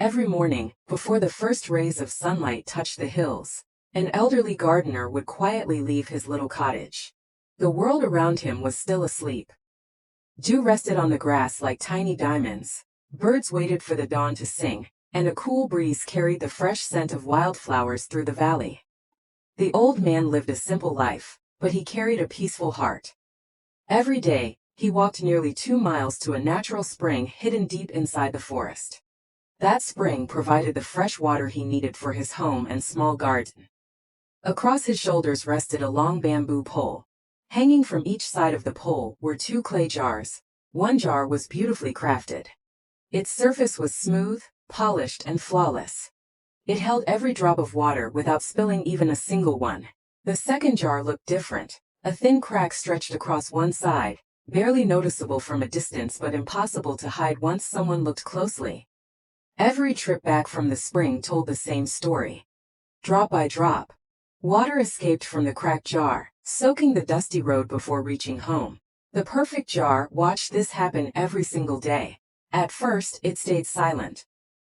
Every morning, before the first rays of sunlight touched the hills, an elderly gardener would quietly leave his little cottage. The world around him was still asleep. Dew rested on the grass like tiny diamonds, birds waited for the dawn to sing, and a cool breeze carried the fresh scent of wildflowers through the valley. The old man lived a simple life, but he carried a peaceful heart. Every day, he walked nearly 2 miles to a natural spring hidden deep inside the forest. That spring provided the fresh water he needed for his home and small garden. Across his shoulders rested a long bamboo pole. Hanging from each side of the pole were 2 clay jars. One jar was beautifully crafted. Its surface was smooth, polished, and flawless. It held every drop of water without spilling even a single one. The second jar looked different. A thin crack stretched across one side, barely noticeable from a distance but impossible to hide once someone looked closely. Every trip back from the spring told the same story. Drop by drop, water escaped from the cracked jar, soaking the dusty road before reaching home. The perfect jar watched this happen every single day. At first, it stayed silent.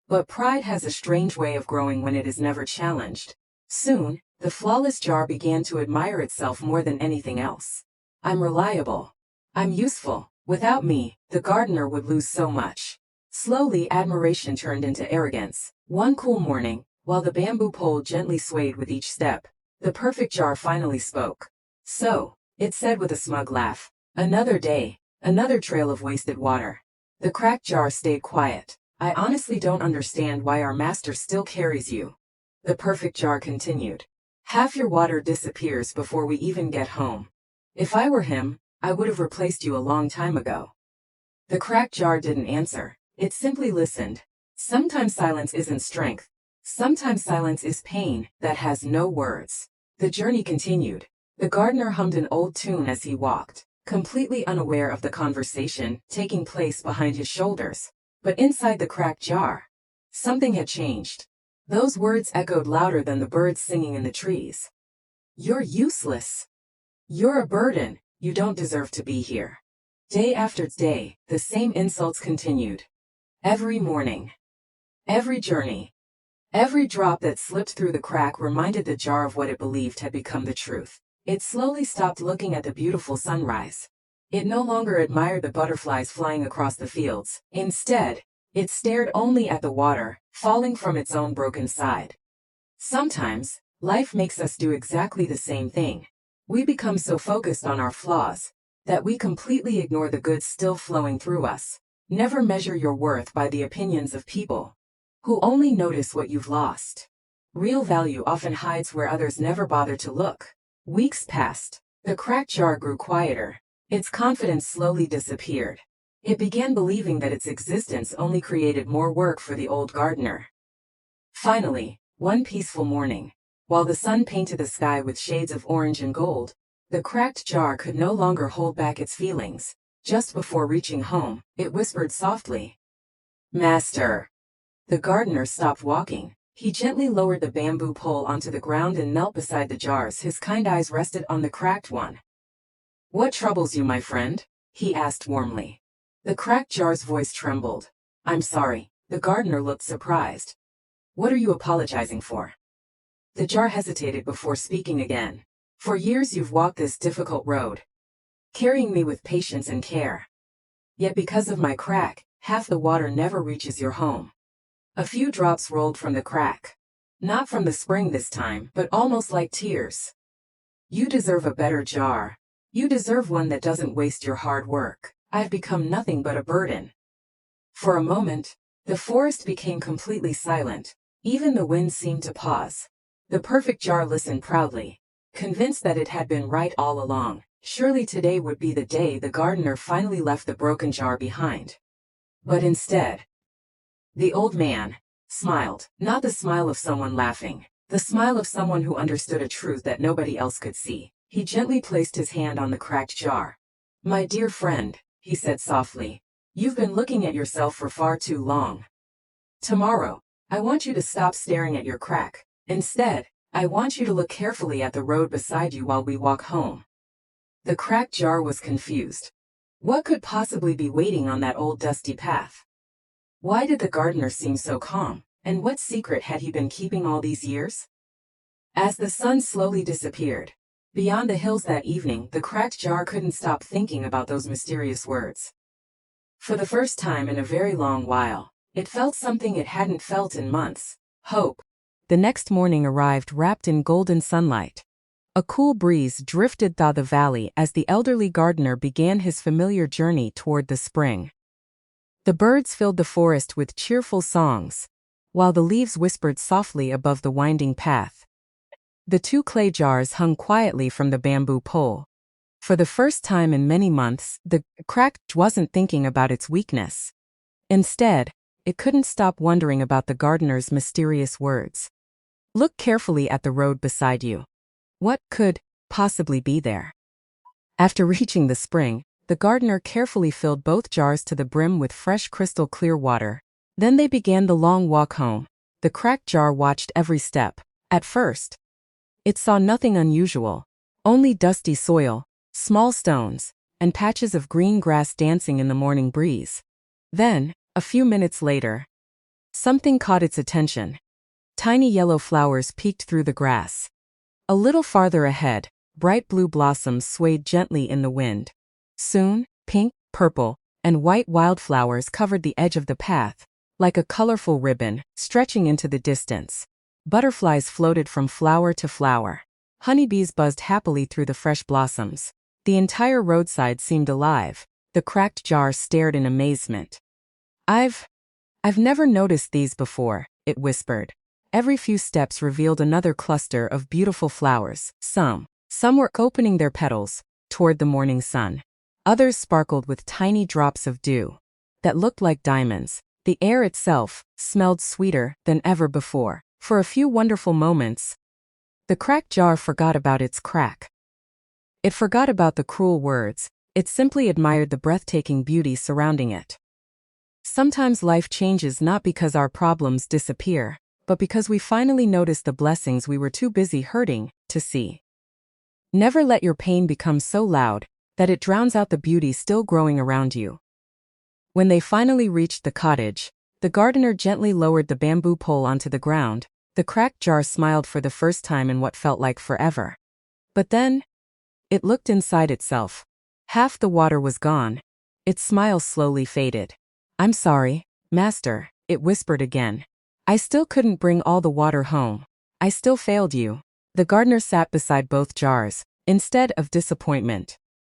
But pride has a strange way of growing when it is never challenged. Soon, the flawless jar began to admire itself more than anything else. I'm reliable. I'm useful. Without me, the gardener would lose so much. Slowly, admiration turned into arrogance. One cool morning, while the bamboo pole gently swayed with each step, the perfect jar finally spoke. So, it said with a smug laugh, another day, another trail of wasted water. The cracked jar stayed quiet. I honestly don't understand why our master still carries you. The perfect jar continued. Half your water disappears before we even get home. If I were him, I would have replaced you a long time ago. The cracked jar didn't answer. It simply listened. Sometimes silence isn't strength. Sometimes silence is pain that has no words. The journey continued. The gardener hummed an old tune as he walked, completely unaware of the conversation taking place behind his shoulders. But inside the cracked jar, something had changed. Those words echoed louder than the birds singing in the trees. You're useless. You're a burden. You don't deserve to be here. Day after day, the same insults continued. Every morning, every journey, every drop that slipped through the crack reminded the jar of what it believed had become the truth. It slowly stopped looking at the beautiful sunrise. It no longer admired the butterflies flying across the fields. Instead, it stared only at the water, falling from its own broken side. Sometimes, life makes us do exactly the same thing. We become so focused on our flaws that we completely ignore the good still flowing through us. Never measure your worth by the opinions of people who only notice what you've lost. Real value often hides where others never bother to look. Weeks passed. The cracked jar grew quieter. Its confidence slowly disappeared. It began believing that its existence only created more work for the old gardener. Finally, one peaceful morning, while the sun painted the sky with shades of orange and gold, the cracked jar could no longer hold back its feelings. Just before reaching home, it whispered softly, Master. The gardener stopped walking. He gently lowered the bamboo pole onto the ground and knelt beside the jars. His kind eyes rested on the cracked one. What troubles you, my friend? He asked warmly. The cracked jar's voice trembled. I'm sorry. The gardener looked surprised. What are you apologizing for? The jar hesitated before speaking again. For years you've walked this difficult road, carrying me with patience and care. Yet because of my crack, half the water never reaches your home. A few drops rolled from the crack. Not from the spring this time, but almost like tears. You deserve a better jar. You deserve one that doesn't waste your hard work. I've become nothing but a burden. For a moment, the forest became completely silent. Even the wind seemed to pause. The perfect jar listened proudly, convinced that it had been right all along. Surely today would be the day the gardener finally left the broken jar behind. But instead, the old man smiled, not the smile of someone laughing, the smile of someone who understood a truth that nobody else could see. He gently placed his hand on the cracked jar. My dear friend, he said softly, you've been looking at yourself for far too long. Tomorrow, I want you to stop staring at your crack. Instead, I want you to look carefully at the road beside you while we walk home. The cracked jar was confused. What could possibly be waiting on that old dusty path? Why did the gardener seem so calm, and what secret had he been keeping all these years? As the sun slowly disappeared beyond the hills that evening, the cracked jar couldn't stop thinking about those mysterious words. For the first time in a very long while, it felt something it hadn't felt in months: hope. The next morning arrived wrapped in golden sunlight. A cool breeze drifted through the valley as the elderly gardener began his familiar journey toward the spring. The birds filled the forest with cheerful songs, while the leaves whispered softly above the winding path. The two clay jars hung quietly from the bamboo pole. For the first time in many months, the cracked wasn't thinking about its weakness. Instead, it couldn't stop wondering about the gardener's mysterious words. Look carefully at the road beside you. What could possibly be there? After reaching the spring, the gardener carefully filled both jars to the brim with fresh crystal clear water. Then they began the long walk home. The cracked jar watched every step. At first, it saw nothing unusual, only dusty soil, small stones, and patches of green grass dancing in the morning breeze. Then, a few minutes later, something caught its attention. Tiny yellow flowers peeked through the grass. A little farther ahead, bright blue blossoms swayed gently in the wind. Soon, pink, purple, and white wildflowers covered the edge of the path, like a colorful ribbon, stretching into the distance. Butterflies floated from flower to flower. Honeybees buzzed happily through the fresh blossoms. The entire roadside seemed alive. The cracked jar stared in amazement. I've never noticed these before, it whispered. Every few steps revealed another cluster of beautiful flowers. Some were opening their petals toward the morning sun. Others sparkled with tiny drops of dew that looked like diamonds. The air itself smelled sweeter than ever before. For a few wonderful moments, the cracked jar forgot about its crack. It forgot about the cruel words. It simply admired the breathtaking beauty surrounding it. Sometimes life changes not because our problems disappear, but because we finally notice the blessings we were too busy hurting to see. Never let your pain become so loud that it drowns out the beauty still growing around you. When they finally reached the cottage, the gardener gently lowered the bamboo pole onto the ground. The cracked jar smiled for the first time in what felt like forever. But then, it looked inside itself. Half the water was gone. Its smile slowly faded. "I'm sorry, master," it whispered again. "I still couldn't bring all the water home. I still failed you." The gardener sat beside both jars, instead of disappointment.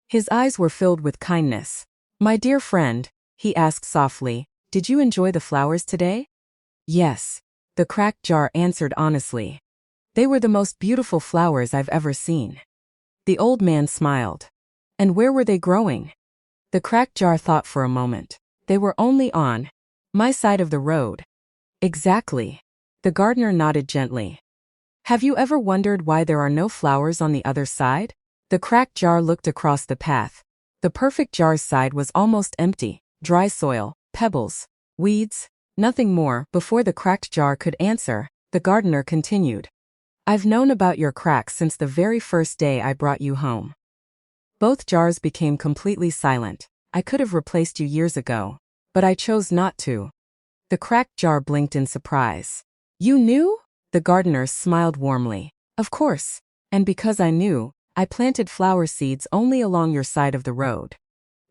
His eyes were filled with kindness. "My dear friend," he asked softly, "did you enjoy the flowers today?" "Yes," the cracked jar answered honestly. "They were the most beautiful flowers I've ever seen." The old man smiled. "And where were they growing?" The cracked jar thought for a moment. "They were only on my side of the road." "Exactly." The gardener nodded gently. "Have you ever wondered why there are no flowers on the other side?" The cracked jar looked across the path. The perfect jar's side was almost empty. Dry soil, pebbles, weeds, nothing more. Before the cracked jar could answer, the gardener continued. "I've known about your cracks since the very first day I brought you home." Both jars became completely silent. "I could have replaced you years ago, but I chose not to." The cracked jar blinked in surprise. "You knew?" The gardener smiled warmly. "Of course. And because I knew, I planted flower seeds only along your side of the road."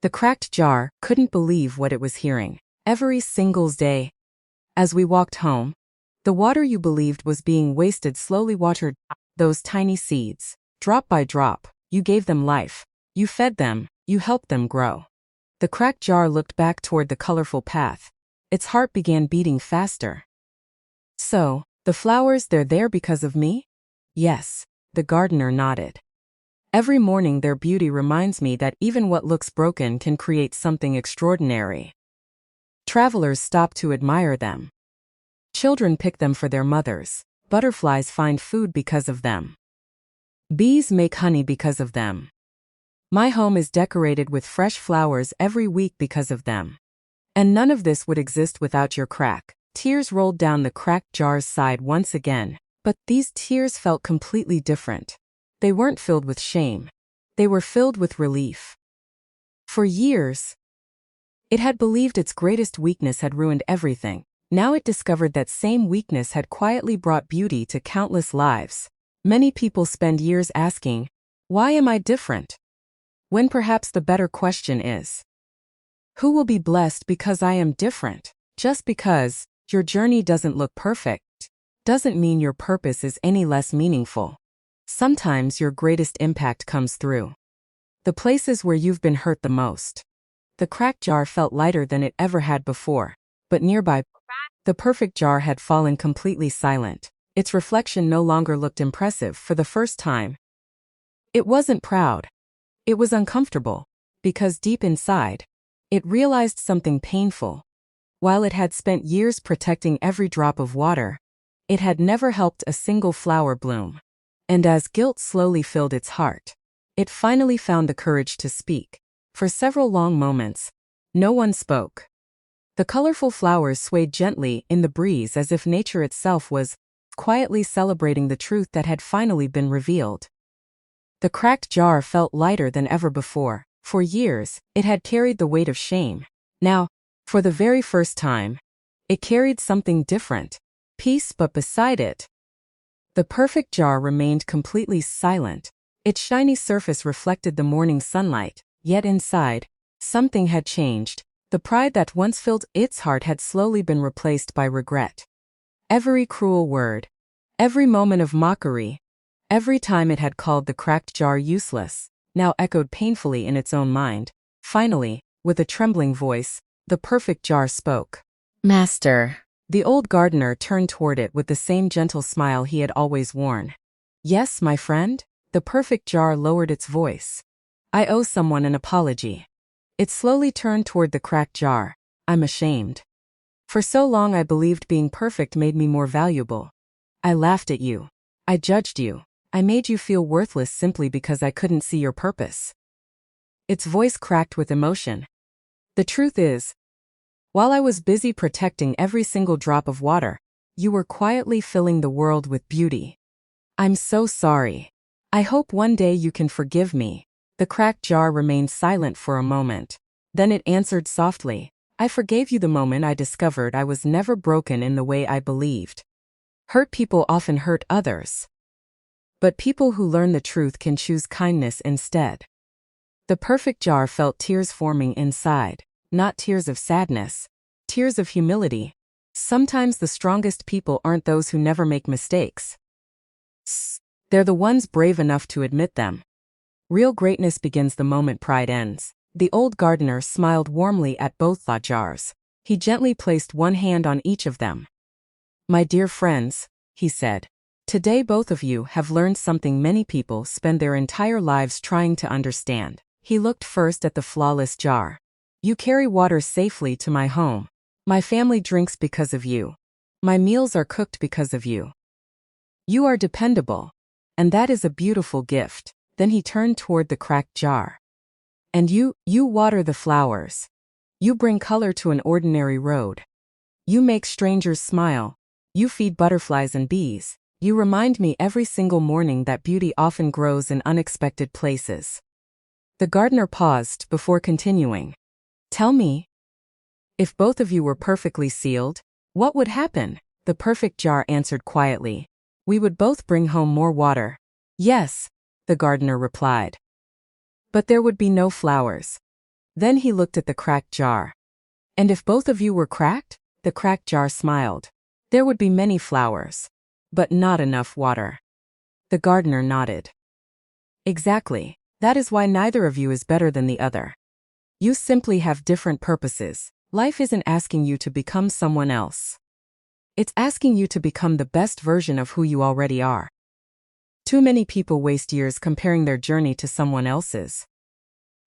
The cracked jar couldn't believe what it was hearing. "Every single day, as we walked home, the water you believed was being wasted slowly watered those tiny seeds. Drop by drop, you gave them life. You fed them, you helped them grow." The cracked jar looked back toward the colorful path. Its heart began beating faster. "So, the flowers, they're there because of me?" "Yes," the gardener nodded. "Every morning their beauty reminds me that even what looks broken can create something extraordinary. Travelers stop to admire them. Children pick them for their mothers. Butterflies find food because of them. Bees make honey because of them. My home is decorated with fresh flowers every week because of them. And none of this would exist without your crack." Tears rolled down the cracked jar's side once again, but these tears felt completely different. They weren't filled with shame. They were filled with relief. For years, It had believed its greatest weakness had ruined everything. Now it discovered that same weakness had quietly brought beauty to countless lives. Many people spend years asking, "Why am I different?" when perhaps the better question is, "Who will be blessed because I am different?" Just because your journey doesn't look perfect doesn't mean your purpose is any less meaningful. Sometimes your greatest impact comes through the places where you've been hurt the most. The cracked jar felt lighter than it ever had before, but nearby, the perfect jar had fallen completely silent. Its reflection no longer looked impressive for the first time. It wasn't proud. It was uncomfortable, because deep inside, it realized something painful. While it had spent years protecting every drop of water, it had never helped a single flower bloom. And as guilt slowly filled its heart, it finally found the courage to speak. For several long moments, no one spoke. The colorful flowers swayed gently in the breeze as if nature itself was quietly celebrating the truth that had finally been revealed. The cracked jar felt lighter than ever before. For years, it had carried the weight of shame. Now, for the very first time, it carried something different, peace. But beside it, the perfect jar remained completely silent. Its shiny surface reflected the morning sunlight, yet inside, something had changed. The pride that once filled its heart had slowly been replaced by regret. Every cruel word, every moment of mockery, every time it had called the cracked jar useless, now echoed painfully in its own mind. Finally, with a trembling voice, the perfect jar spoke. "Master." The old gardener turned toward it with the same gentle smile he had always worn. "Yes, my friend?" The perfect jar lowered its voice. "I owe someone an apology." It slowly turned toward the cracked jar. "I'm ashamed. For so long I believed being perfect made me more valuable. I laughed at you. I judged you. I made you feel worthless simply because I couldn't see your purpose." Its voice cracked with emotion. "The truth is, while I was busy protecting every single drop of water, you were quietly filling the world with beauty. I'm so sorry. I hope one day you can forgive me." The cracked jar remained silent for a moment. Then it answered softly, "I forgave you the moment I discovered I was never broken in the way I believed. Hurt people often hurt others. But people who learn the truth can choose kindness instead." The perfect jar felt tears forming inside. Not tears of sadness, tears of humility. Sometimes the strongest people aren't those who never make mistakes. They're the ones brave enough to admit them. Real greatness begins the moment pride ends. The old gardener smiled warmly at both the jars. He gently placed one hand on each of them. "My dear friends," he said, "today both of you have learned something many people spend their entire lives trying to understand." He looked first at the flawless jar. "You carry water safely to my home. My family drinks because of you. My meals are cooked because of you. You are dependable. And that is a beautiful gift." Then he turned toward the cracked jar. "And you water the flowers. You bring color to an ordinary road. You make strangers smile. You feed butterflies and bees. You remind me every single morning that beauty often grows in unexpected places." The gardener paused before continuing. "Tell me, if both of you were perfectly sealed, what would happen?" The perfect jar answered quietly. "We would both bring home more water." "Yes," the gardener replied. "But there would be no flowers." Then he looked at the cracked jar. "And if both of you were cracked?" The cracked jar smiled. "There would be many flowers, but not enough water." The gardener nodded. "Exactly. That is why neither of you is better than the other. You simply have different purposes. Life isn't asking you to become someone else. It's asking you to become the best version of who you already are." Too many people waste years comparing their journey to someone else's.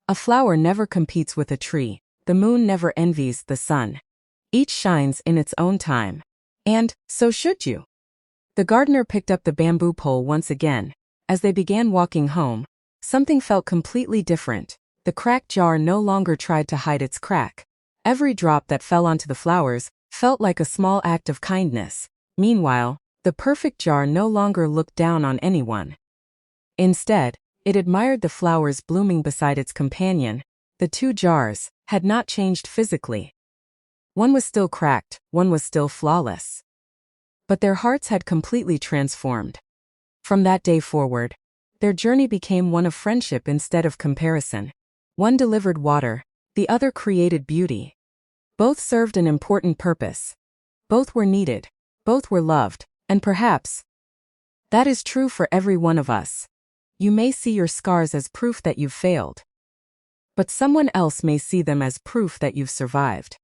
A flower never competes with a tree. The moon never envies the sun. Each shines in its own time. And so should you. The gardener picked up the bamboo pole once again. As they began walking home, something felt completely different. The cracked jar no longer tried to hide its crack. Every drop that fell onto the flowers felt like a small act of kindness. Meanwhile, the perfect jar no longer looked down on anyone. Instead, it admired the flowers blooming beside its companion. The two jars had not changed physically. One was still cracked, one was still flawless. But their hearts had completely transformed. From that day forward, their journey became one of friendship instead of comparison. One delivered water, the other created beauty. Both served an important purpose. Both were needed, both were loved, and perhaps that is true for every one of us. You may see your scars as proof that you've failed, but someone else may see them as proof that you've survived.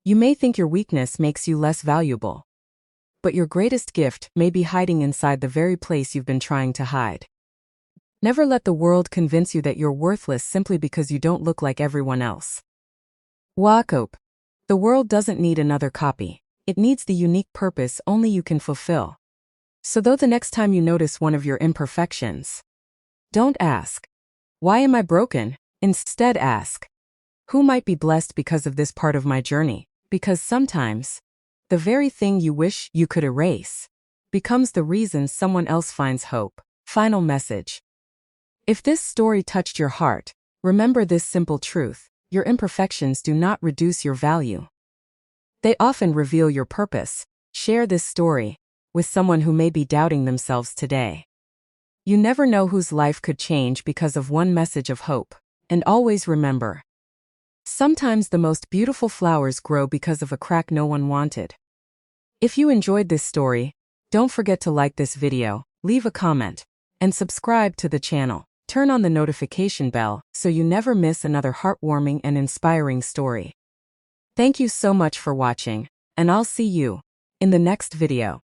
You may think your weakness makes you less valuable, but your greatest gift may be hiding inside the very place you've been trying to hide. Never let the world convince you that you're worthless simply because you don't look like everyone else. Wakope. The world doesn't need another copy. It needs the unique purpose only you can fulfill. So though the next time you notice one of your imperfections, don't ask, "Why am I broken?" Instead ask, "Who might be blessed because of this part of my journey?" Because sometimes, the very thing you wish you could erase becomes the reason someone else finds hope. Final message. If this story touched your heart, remember this simple truth: your imperfections do not reduce your value. They often reveal your purpose. Share this story with someone who may be doubting themselves today. You never know whose life could change because of one message of hope. And always remember, sometimes the most beautiful flowers grow because of a crack no one wanted. If you enjoyed this story, don't forget to like this video, leave a comment, and subscribe to the channel. Turn on the notification bell so you never miss another heartwarming and inspiring story. Thank you so much for watching, and I'll see you in the next video.